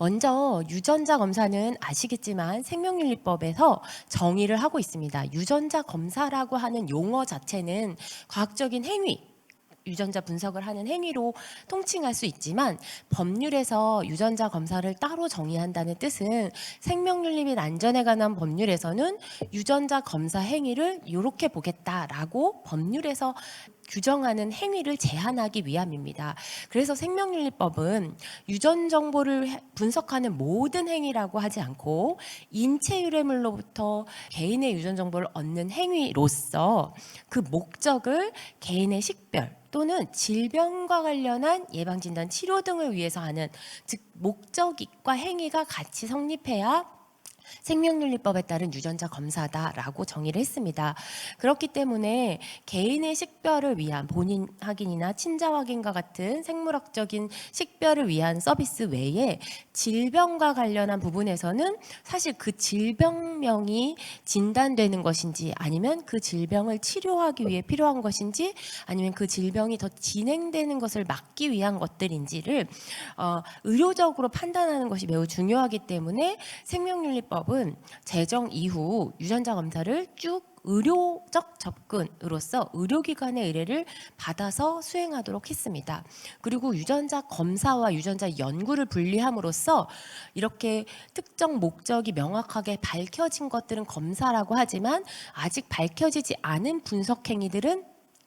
먼저 유전자 검사는 아시겠지만 생명윤리법에서 정의를 하고 있습니다. 유전자 검사라고 하는 용어 자체는 과학적인 행위, 유전자 분석을 하는 행위로 통칭할 수 있지만 법률에서 유전자 검사를 따로 정의한다는 뜻은 생명윤리 및 안전에 관한 법률에서는 유전자 검사 행위를 이렇게 보겠다라고 법률에서 규정하는 행위를 제한하기 위함입니다. 그래서 생명윤리법은 유전 정보를 분석하는 모든 행위라고 하지 않고 인체 유래물로부터 개인의 유전 정보를 얻는 행위로서 그 목적을 개인의 식별 또는 질병과 관련한 예방진단 치료 등을 위해서 하는, 즉 목적과 행위가 같이 성립해야 생명윤리법에 따른 유전자 검사다라고 정의를 했습니다. 그렇기 때문에 개인의 식별을 위한 본인 확인이나 친자 확인과 같은 생물학적인 식별을 위한 서비스 외에 질병과 관련한 부분에서는 사실 그 질병명이 진단되는 것인지 아니면 그 질병을 치료하기 위해 필요한 것인지 아니면 그 질병이 더 진행되는 것을 막기 위한 것들인지를 의료적으로 판단하는 것이 매우 중요하기 때문에 생명윤리법은 제정 이후 유전자 검사를 쭉 의료적 접근으로서 의료기관의 의뢰를 받아서 수행하도록 했습니다. 그리고 유전자 검사와 유전자 연구를 분리함으로써 이렇게 특정 목적이 명확하게 밝혀진 것들은 검사라고 하지만 아직 밝혀지지 않은 분석 행위들은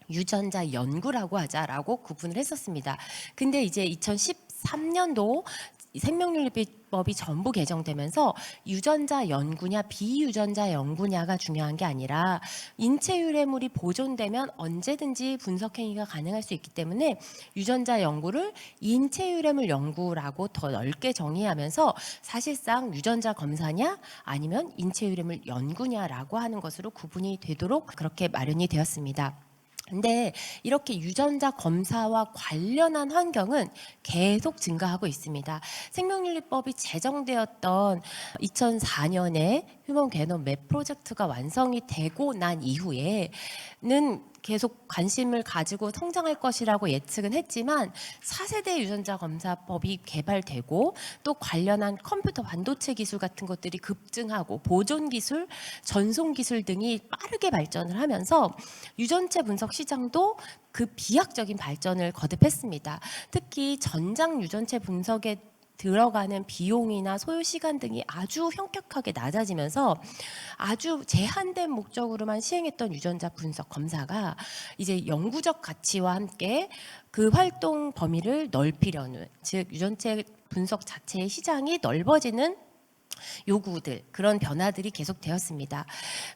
유전자 연구라고 하자라고 구분을 했었습니다. 근데 이제 2013년도 생명윤리법이 전부 개정되면서 유전자 연구냐 비유전자 연구냐가 중요한 게 아니라 인체 유래물이 보존되면 언제든지 분석 행위가 가능할 수 있기 때문에 유전자 연구를 인체 유래물 연구라고 더 넓게 정의하면서 사실상 유전자 검사냐 아니면 인체 유래물 연구냐라고 하는 것으로 구분이 되도록 그렇게 마련이 되었습니다. 근데 이렇게 유전자 검사와 관련한 환경은 계속 증가하고 있습니다. 생명윤리법이 제정되었던 2004년에 휴먼 게놈 맵 프로젝트가 완성이 되고 난 이후에는 계속 관심을 가지고 성장할 것이라고 예측은 했지만 4세대 유전자 검사법이 개발되고 또 관련한 컴퓨터 반도체 기술 같은 것들이 급증하고 보존 기술, 전송 기술 등이 빠르게 발전을 하면서 유전체 분석 시장도 그 비약적인 발전을 거듭했습니다. 특히 전장 유전체 분석에 들어가는 비용이나 소요 시간 등이 아주 현격하게 낮아지면서 아주 제한된 목적으로만 시행했던 유전자 분석 검사가 이제 영구적 가치와 함께 그 활동 범위를 넓히려는, 즉 유전체 분석 자체의 시장이 넓어지는 요구들, 그런 변화들이 계속되었습니다.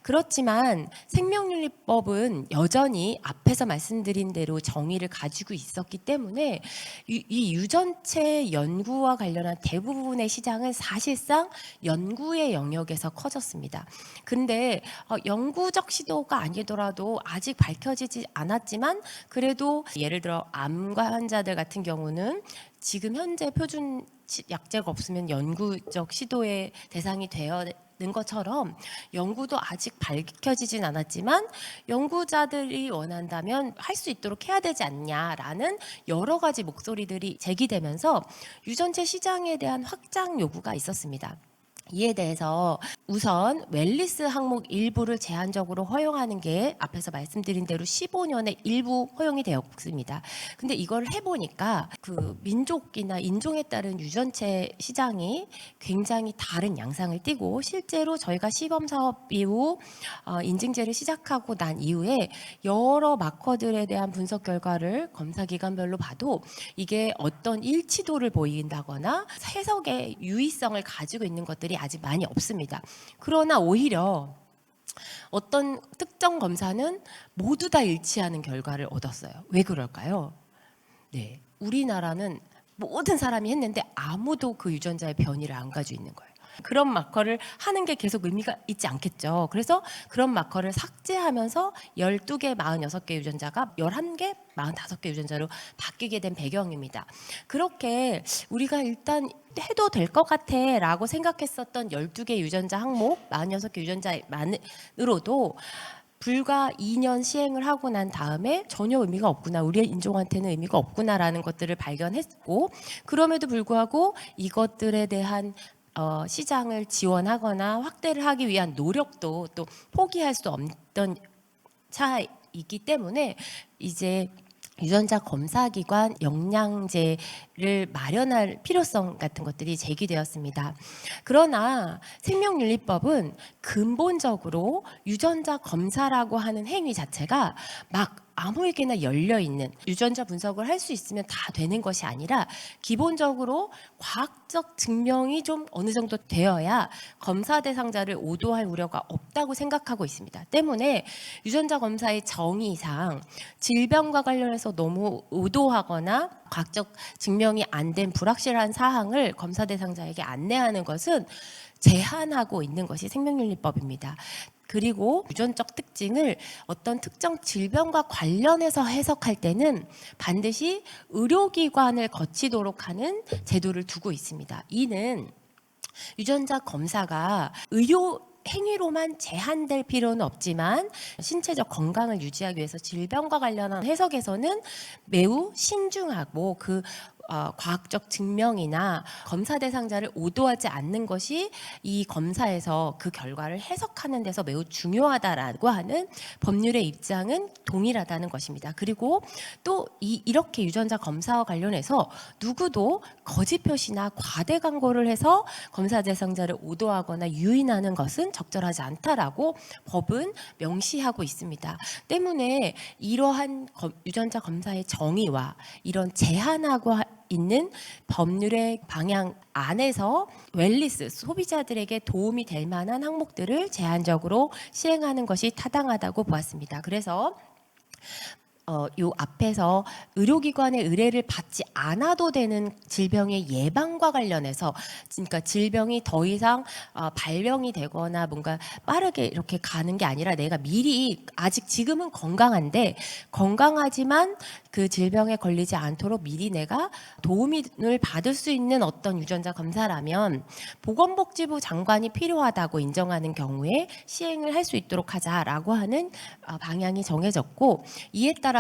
그렇지만 생명윤리법은 여전히 앞에서 말씀드린 대로 정의를 가지고 있었기 때문에 이 유전체 연구와 관련한 대부분의 시장은 사실상 연구의 영역에서 커졌습니다. 근데 영구적 시도가 아니더라도 아직 밝혀지지 않았지만 그래도 예를 들어 암과 환자들 같은 경우는 지금 현재 표준 약제가 없으면 연구적 시도의 대상이 되는 것처럼 연구도 아직 밝혀지진 않았지만 연구자들이 원한다면 할 수 있도록 해야 되지 않냐라는 여러 가지 목소리들이 제기되면서 유전체 시장에 대한 확장 요구가 있었습니다. 이에 대해서 우선 웰리스 항목 일부를 제한적으로 허용하는 게 앞에서 말씀드린 대로 15년에 일부 허용이 되었습니다. 근데 이걸 해보니까 그 민족이나 인종에 따른 유전체 시장이 굉장히 다른 양상을 띠고 실제로 저희가 시범 사업 이후 인증제를 시작하고 난 이후에 여러 마커들에 대한 분석 결과를 검사 기관별로 봐도 이게 어떤 일치도를 보인다거나 해석의 유의성을 가지고 있는 것들이 아직 많이 없습니다. 그러나 오히려 어떤 특정 검사는 모두 다 일치하는 결과를 얻었어요. 왜 그럴까요? 네, 우리나라는 모든 사람이 했는데 아무도 그 유전자의 변이를 안 가지고 있는 거예요. 그런 마커를 하는 게 계속 의미가 있지 않겠죠. 그래서 그런 마커를 삭제하면서 12개, 46개 유전자가 11개, 45개 유전자로 바뀌게 된 배경입니다. 그렇게 우리가 일단 해도 될 것 같아 라고 생각했었던 12개 유전자 항목, 46개 유전자만으로도 불과 2년 시행을 하고 난 다음에 전혀 의미가 없구나, 우리 인종한테는 의미가 없구나라는 것들을 발견했고, 그럼에도 불구하고 이것들에 대한 시장을 지원하거나 확대를 하기 위한 노력도 또 포기할 수 없던 차이기 때문에 이제 유전자 검사기관 영양제를 마련할 필요성 같은 것들이 제기되었습니다. 그러나 생명윤리법은 근본적으로 유전자 검사라고 하는 행위 자체가 막 아무에게나 열려있는, 유전자 분석을 할 수 있으면 다 되는 것이 아니라 기본적으로 과학적 증명이 좀 어느 정도 되어야 검사 대상자를 오도할 우려가 없다고 생각하고 있습니다. 때문에 유전자 검사의 정의상 질병과 관련해서 너무 의도하거나 과학적 증명이 안 된 불확실한 사항을 검사 대상자에게 안내하는 것은 제한하고 있는 것이 생명윤리법입니다. 그리고 유전적 특징을 어떤 특정 질병과 관련해서 해석할 때는 반드시 의료기관을 거치도록 하는 제도를 두고 있습니다. 이는 유전자 검사가 의료 행위로만 제한될 필요는 없지만 신체적 건강을 유지하기 위해서 질병과 관련한 해석에서는 매우 신중하고 과학적 증명이나 검사 대상자를 오도하지 않는 것이 이 검사에서 그 결과를 해석하는 데서 매우 중요하다라고 하는 법률의 입장은 동일하다는 것입니다. 그리고 또 이렇게 유전자 검사와 관련해서 누구도 거짓 표시나 과대 광고를 해서 검사 대상자를 오도하거나 유인하는 것은 적절하지 않다라고 법은 명시하고 있습니다. 때문에 이러한 유전자 검사의 정의와 이런 제한하고 있는 법률의 방향 안에서 웰니스, 소비자들에게 도움이 될 만한 항목들을 제한적으로 시행하는 것이 타당하다고 보았습니다. 그래서 요 앞에서 의료기관의 의뢰를 받지 않아도 되는 질병의 예방과 관련해서, 그러니까 질병이 더 이상 발병이 되거나 뭔가 빠르게 이렇게 가는 게 아니라 내가 미리, 아직 지금은 건강하지만 그 질병에 걸리지 않도록 미리 내가 도움을 받을 수 있는 어떤 유전자 검사라면 보건복지부 장관이 필요하다고 인정하는 경우에 시행을 할 수 있도록 하자라고 하는 방향이 정해졌고, 이에 따라서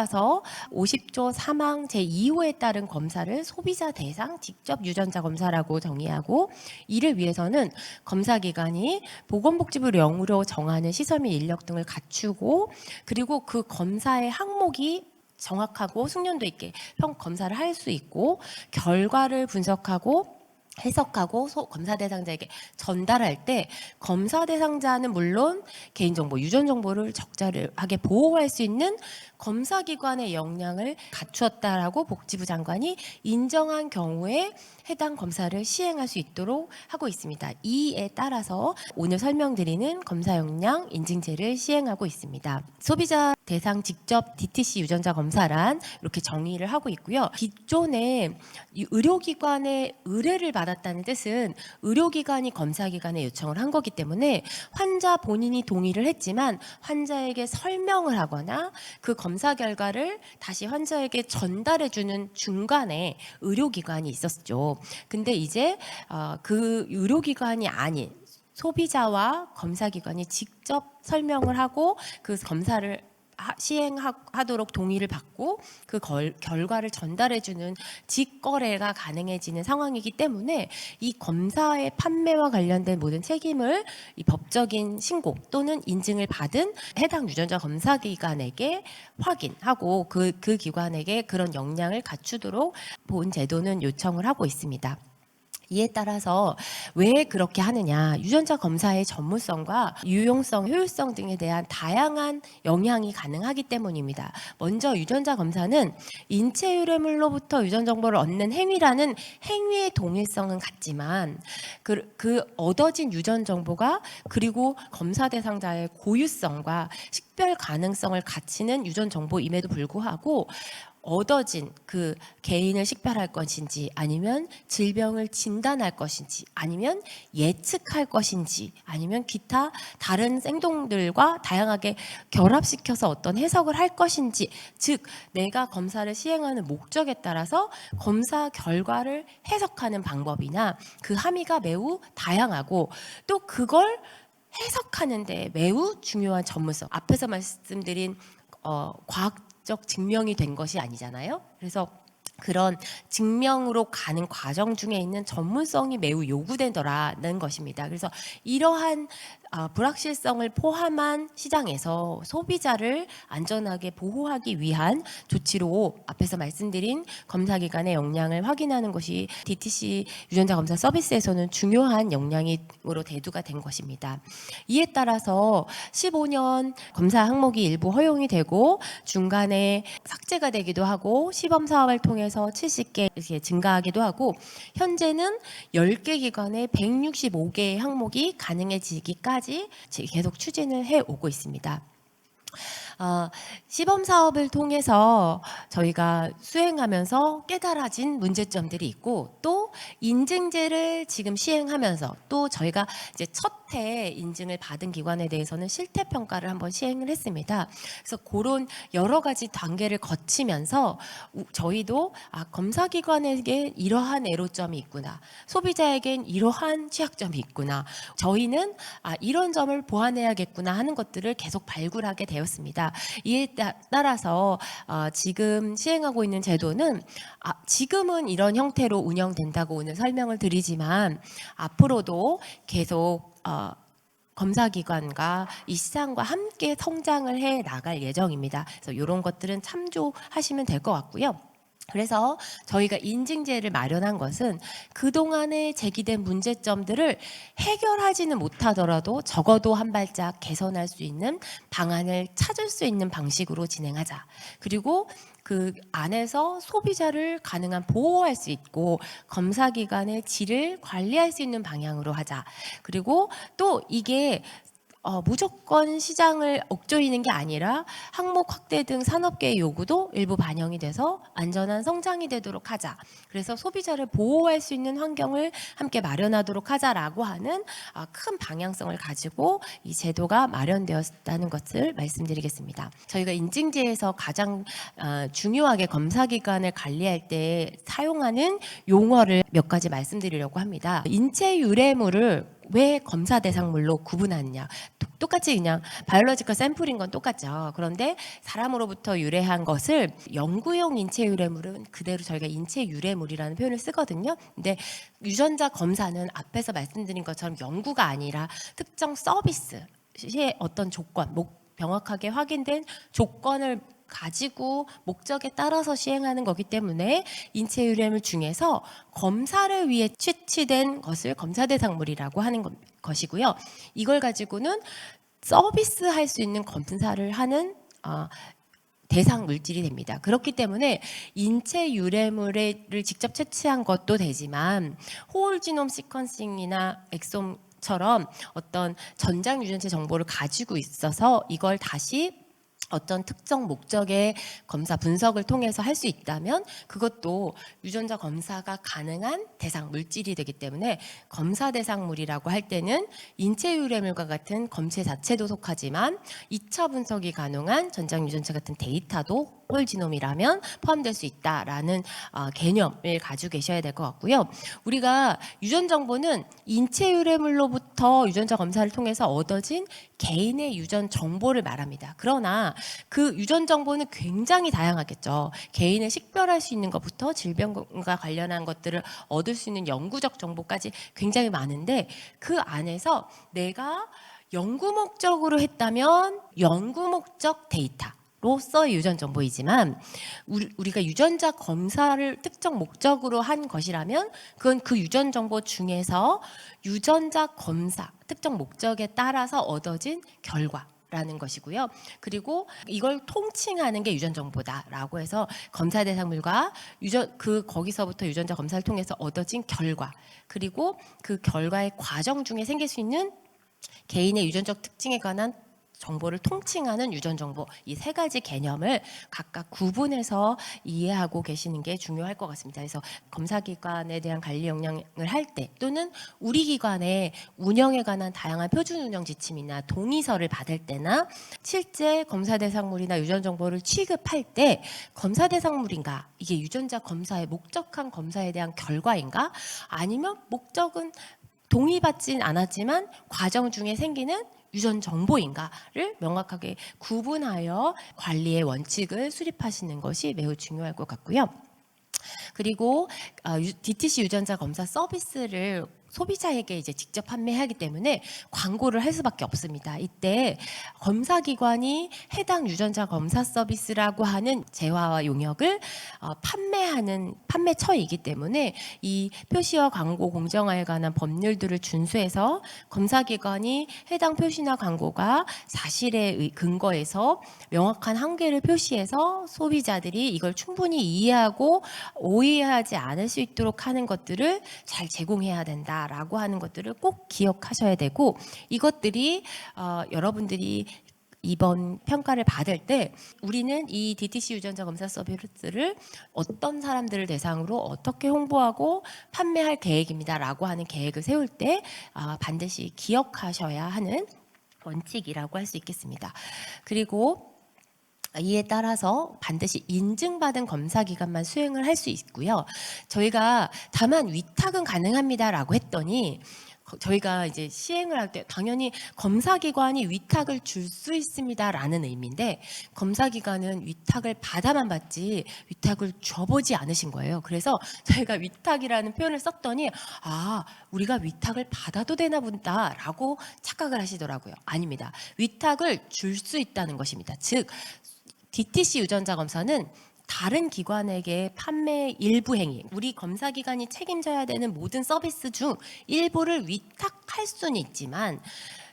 50조 3항 제2호에 따른 검사를 소비자 대상 직접 유전자 검사라고 정의하고, 이를 위해서는 검사기관이 보건복지부 령으로 정하는 시설 및 인력 등을 갖추고, 그리고 그 검사의 항목이 정확하고 숙련도 있게 검사를 할 수 있고, 결과를 분석하고 해석하고 검사 대상자에게 전달할 때 검사 대상자는 물론 개인정보, 유전정보를 적절하게 보호할 수 있는 검사기관의 역량을 갖추었다라고 복지부 장관이 인정한 경우에 해당 검사를 시행할 수 있도록 하고 있습니다. 이에 따라서 오늘 설명드리는 검사 역량 인증제를 시행하고 있습니다. 소비자 대상 직접 DTC 유전자 검사란 이렇게 정의를 하고 있고요. 기존에 의료기관의 의뢰를 받았다는 뜻은 의료기관이 검사기관에 요청을 한 거기 때문에 환자 본인이 동의를 했지만 환자에게 설명을 하거나 그 검사 결과를 다시 환자에게 전달해주는 중간에 의료기관이 있었죠. 근데 이제 그 의료기관이 아닌 소비자와 검사기관이 직접 설명을 하고 그 검사를 시행하도록 동의를 받고 그 결과를 전달해주는 직거래가 가능해지는 상황이기 때문에 이 검사의 판매와 관련된 모든 책임을 이 법적인 신고 또는 인증을 받은 해당 유전자 검사기관에게 확인하고 그 기관에게 그런 역량을 갖추도록 본 제도는 요청을 하고 있습니다. 이에 따라서 왜 그렇게 하느냐, 유전자 검사의 전문성과 유용성, 효율성 등에 대한 다양한 영향이 가능하기 때문입니다. 먼저 유전자 검사는 인체 유래물로부터 유전 정보를 얻는 행위라는 행위의 동일성은 같지만 그 얻어진 유전 정보가 그리고 검사 대상자의 고유성과 식별 가능성을 갖추는 유전 정보임에도 불구하고 얻어진 그 개인을 식별할 것인지, 아니면 질병을 진단할 것인지, 아니면 예측할 것인지, 아니면 기타 다른 생동들과 다양하게 결합시켜서 어떤 해석을 할 것인지, 즉 내가 검사를 시행하는 목적에 따라서 검사 결과를 해석하는 방법이나 그 함의가 매우 다양하고, 또 그걸 해석하는데 매우 중요한 전문성. 앞에서 말씀드린 과학적 증명이 된 것이 아니잖아요. 그래서 그런 증명으로 가는 과정 중에 있는 전문성이 매우 요구되더라는 것입니다. 그래서 이러한 불확실성을 포함한 시장에서 소비자를 안전하게 보호하기 위한 조치로 앞에서 말씀드린 검사기관의 역량을 확인하는 것이 DTC 유전자 검사 서비스에서는 중요한 역량으로 대두가 된 것입니다. 이에 따라서 15년 검사 항목이 일부 허용이 되고 중간에 삭제가 되기도 하고 시범 사업을 통해서 70개 이렇게 증가하기도 하고 현재는 10개 기관에 165개의 항목이 가능해지기까지 계속 추진을 해오고 있습니다. 시범 사업을 통해서 저희가 수행하면서 깨달아진 문제점들이 있고 또 인증제를 지금 시행하면서 또 저희가 이제 첫 해 인증을 받은 기관에 대해서는 실태 평가를 한번 시행을 했습니다. 그래서 그런 여러 가지 단계를 거치면서 저희도 검사기관에게 이러한 애로점이 있구나, 소비자에겐 이러한 취약점이 있구나, 저희는 이런 점을 보완해야겠구나 하는 것들을 계속 발굴하게 되었습니다. 이에 따라서 지금 시행하고 있는 제도는 지금은 이런 형태로 운영된다고 오늘 설명을 드리지만 앞으로도 계속 검사기관과 이 시장과 함께 성장을 해 나갈 예정입니다. 그래서 이런 것들은 참조하시면 될 것 같고요. 그래서 저희가 인증제를 마련한 것은 그동안에 제기된 문제점들을 해결하지는 못하더라도 적어도 한 발짝 개선할 수 있는 방안을 찾을 수 있는 방식으로 진행하자. 그리고 그 안에서 소비자를 가능한 보호할 수 있고 검사기관의 질을 관리할 수 있는 방향으로 하자. 그리고 또 이게 무조건 시장을 억조이는 게 아니라 항목 확대 등 산업계의 요구도 일부 반영이 돼서 안전한 성장이 되도록 하자. 그래서 소비자를 보호할 수 있는 환경을 함께 마련하도록 하자라고 하는 큰 방향성을 가지고 이 제도가 마련되었다는 것을 말씀드리겠습니다. 저희가 인증제에서 가장 중요하게 검사기관을 관리할 때 사용하는 용어를 몇 가지 말씀드리려고 합니다. 인체 유래물을 왜 검사 대상물로 구분하느냐. 똑같이 그냥 바이올로지컬 샘플인 건 똑같죠. 그런데 사람으로부터 유래한 것을 연구용 인체 유래물은 그대로 저희가 인체 유래물이라는 표현을 쓰거든요. 근데 유전자 검사는 앞에서 말씀드린 것처럼 연구가 아니라 특정 서비스의 어떤 조건, 명확하게 확인된 조건을 가지고 목적에 따라서 시행하는 거기 때문에 인체 유래물 중에서 검사를 위해 채취된 것을 검사 대상물이라고 하는 것이고요. 이걸 가지고는 서비스할 수 있는 검사를 하는 대상 물질이 됩니다. 그렇기 때문에 인체 유래물을 직접 채취한 것도 되지만 홀 지놈 시퀀싱이나 엑솜처럼 어떤 전장 유전체 정보를 가지고 있어서 이걸 다시 어떤 특정 목적의 검사 분석을 통해서 할 수 있다면 그것도 유전자 검사가 가능한 대상 물질이 되기 때문에 검사 대상물이라고 할 때는 인체 유래물과 같은 검체 자체도 속하지만 2차 분석이 가능한 전장 유전체 같은 데이터도 홀지놈이라면 포함될 수 있다라는 개념을 가지고 계셔야 될 것 같고요. 우리가 유전 정보는 인체 유래물로부터 유전자 검사를 통해서 얻어진 개인의 유전 정보를 말합니다. 그러나 그 유전 정보는 굉장히 다양하겠죠. 개인을 식별할 수 있는 것부터 질병과 관련한 것들을 얻을 수 있는 연구적 정보까지 굉장히 많은데 그 안에서 내가 연구 목적으로 했다면 연구 목적 데이터 로서의 유전 정보이지만 우리가 유전자 검사를 특정 목적으로 한 것이라면 그건 그 유전 정보 중에서 유전자 검사 특정 목적에 따라서 얻어진 결과라는 것이고요. 그리고 이걸 통칭하는 게 유전 정보다라고 해서 검사 대상물과 거기서부터 유전자 검사를 통해서 얻어진 결과 그리고 그 결과의 과정 중에 생길 수 있는 개인의 유전적 특징에 관한 정보를 통칭하는 유전 정보 이 세 가지 개념을 각각 구분해서 이해하고 계시는 게 중요할 것 같습니다. 그래서 검사기관에 대한 관리 역량을 할 때 또는 우리 기관의 운영에 관한 다양한 표준 운영 지침이나 동의서를 받을 때나 실제 검사 대상물이나 유전 정보를 취급할 때 검사 대상물인가 이게 유전자 검사의 목적한 검사에 대한 결과인가 아니면 목적은 동의받진 않았지만 과정 중에 생기는 유전 정보인가를 명확하게 구분하여 관리의 원칙을 수립하시는 것이 매우 중요할 것 같고요. 그리고 DTC 유전자 검사 서비스를 소비자에게 이제 직접 판매하기 때문에 광고를 할 수밖에 없습니다. 이때 검사기관이 해당 유전자 검사 서비스라고 하는 재화와 용역을 판매하는 판매처이기 때문에 이 표시와 광고 공정화에 관한 법률들을 준수해서 검사기관이 해당 표시나 광고가 사실에 근거해서 명확한 한계를 표시해서 소비자들이 이걸 충분히 이해하고 오해하지 않을 수 있도록 하는 것들을 잘 제공해야 된다라고 하는 것들을 꼭 기억하셔야 되고, 이것들이 여러분들이 이번 평가를 받을 때 우리는 이 DTC 유전자 검사 서비스를 어떤 사람들을 대상으로 어떻게 홍보하고 판매할 계획입니다 라고 하는 계획을 세울 때 반드시 기억하셔야 하는 원칙이라고 할 수 있겠습니다. 그리고 이에 따라서 반드시 인증받은 검사 기관만 수행을 할 수 있고요. 저희가 다만 위탁은 가능합니다라고 했더니 저희가 이제 시행을 할 때 당연히 검사기관이 위탁을 줄 수 있습니다라는 의미인데, 검사기관은 위탁을 받아만 받지 위탁을 줘보지 않으신 거예요. 그래서 저희가 위탁이라는 표현을 썼더니 우리가 위탁을 받아도 되나 보다라고 착각을 하시더라고요. 아닙니다. 위탁을 줄 수 있다는 것입니다. 즉 DTC 유전자 검사는 다른 기관에게 판매 일부 행위, 우리 검사기관이 책임져야 되는 모든 서비스 중 일부를 위탁할 수는 있지만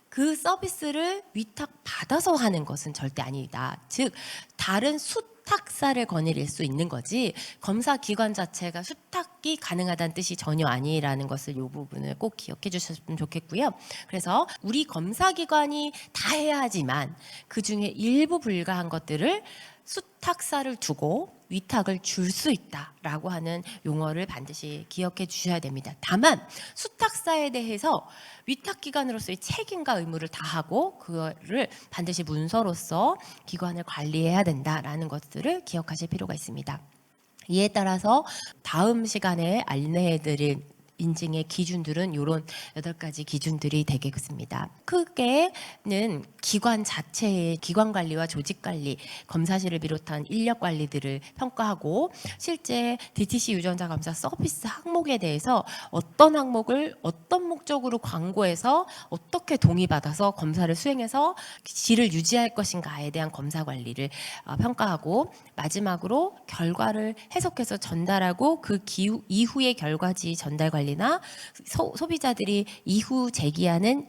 그 서비스를 위탁받아서 하는 것은 절대 아니다. 즉 다른 수탁사를 거느릴 수 있는 거지 검사기관 자체가 수탁이 가능하다는 뜻이 전혀 아니라는 것을 이 부분을 꼭 기억해 주셨으면 좋겠고요. 그래서 우리 검사기관이 다 해야 하지만 그중에 일부 불가한 것들을 수탁사를 두고 위탁을 줄 수 있다라고 하는 용어를 반드시 기억해 주셔야 됩니다. 다만 수탁사에 대해서 위탁기관으로서의 책임과 의무를 다하고 그거를 반드시 문서로서 기관을 관리해야 된다라는 것들을 기억하실 필요가 있습니다. 이에 따라서 다음 시간에 안내해드릴 인증의 기준들은 이런 8가지 기준들이 되겠습니다. 크게는 기관 자체의 기관 관리와 조직 관리, 검사실을 비롯한 인력 관리들을 평가하고, 실제 DTC 유전자 검사 서비스 항목에 대해서 어떤 항목을 어떤 목적으로 광고해서 어떻게 동의받아서 검사를 수행해서 질을 유지할 것인가에 대한 검사 관리를 평가하고, 마지막으로 결과를 해석해서 전달하고 그 이후의 결과지 전달 관리나 소비자들이 이후 제기하는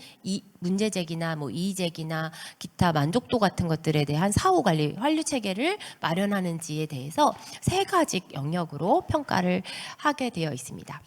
문제 제기나 이의 제기나 기타 만족도 같은 것들에 대한 사후 관리, 환류 체계를 마련하는지에 대해서 3가지 영역으로 평가를 하게 되어 있습니다.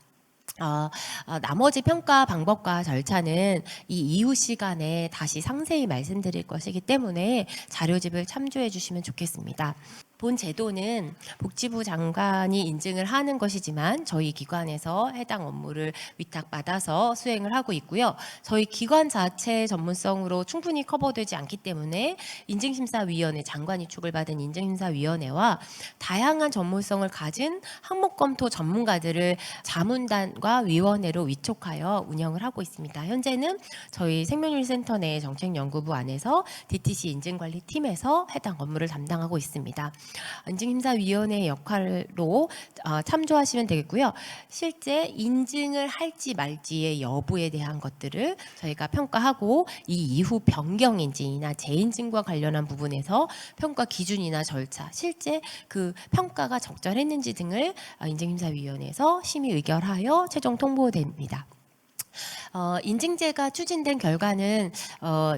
나머지 평가 방법과 절차는 이 이후 시간에 다시 상세히 말씀드릴 것이기 때문에 자료집을 참조해 주시면 좋겠습니다. 본 제도는 복지부 장관이 인증을 하는 것이지만 저희 기관에서 해당 업무를 위탁받아서 수행을 하고 있고요. 저희 기관 자체의 전문성으로 충분히 커버되지 않기 때문에 인증심사위원회, 장관이 축을받은 인증심사위원회와 다양한 전문성을 가진 항목검토 전문가들을 자문단과 위원회로 위촉하여 운영을 하고 있습니다. 현재는 저희 생명률센터 내 정책연구부 안에서 DTC 인증관리팀에서 해당 업무를 담당하고 있습니다. 인증심사위원회의 역할로 참조하시면 되겠고요. 실제 인증을 할지 말지의 여부에 대한 것들을 저희가 평가하고, 이 이후 변경 인증이나 재인증과 관련한 부분에서 평가 기준이나 절차, 실제 그 평가가 적절했는지 등을 인증심사위원회에서 심의 의결하여 최종 통보됩니다. 인증제가 추진된 결과는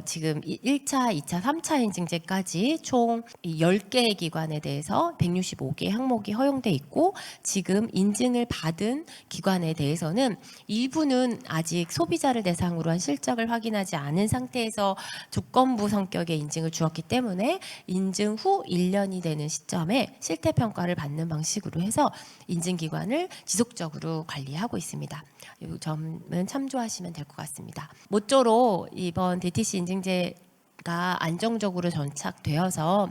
지금 1차, 2차, 3차 인증제까지 총 10개의 기관에 대해서 165개의 항목이 허용돼 있고, 지금 인증을 받은 기관에 대해서는 일부는 아직 소비자를 대상으로 한 실적을 확인하지 않은 상태에서 조건부 성격의 인증을 주었기 때문에 인증 후 1년이 되는 시점에 실태평가를 받는 방식으로 해서 인증기관을 지속적으로 관리하고 있습니다. 이 점은 참조하시면 될 것 같습니다. 모쪼록 이번 DTC 인증제가 안정적으로 정착되어서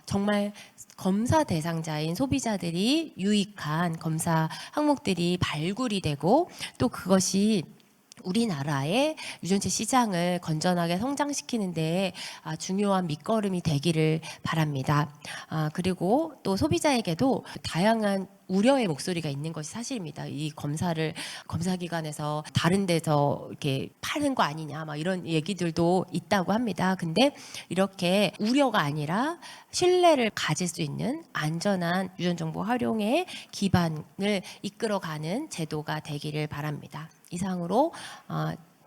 정말 검사 대상자인 소비자들이 유익한 검사 항목들이 발굴이 되고, 또 그것이 우리나라의 유전체 시장을 건전하게 성장시키는데 중요한 밑거름이 되기를 바랍니다. 그리고 또 소비자에게도 다양한 우려의 목소리가 있는 것이 사실입니다. 이 검사기관에서 다른 데서 이렇게 파는 거 아니냐, 막 이런 얘기들도 있다고 합니다. 근데 이렇게 우려가 아니라 신뢰를 가질 수 있는 안전한 유전정보 활용의 기반을 이끌어가는 제도가 되기를 바랍니다. 이상으로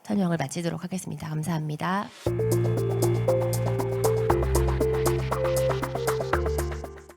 설명을 마치도록 하겠습니다. 감사합니다.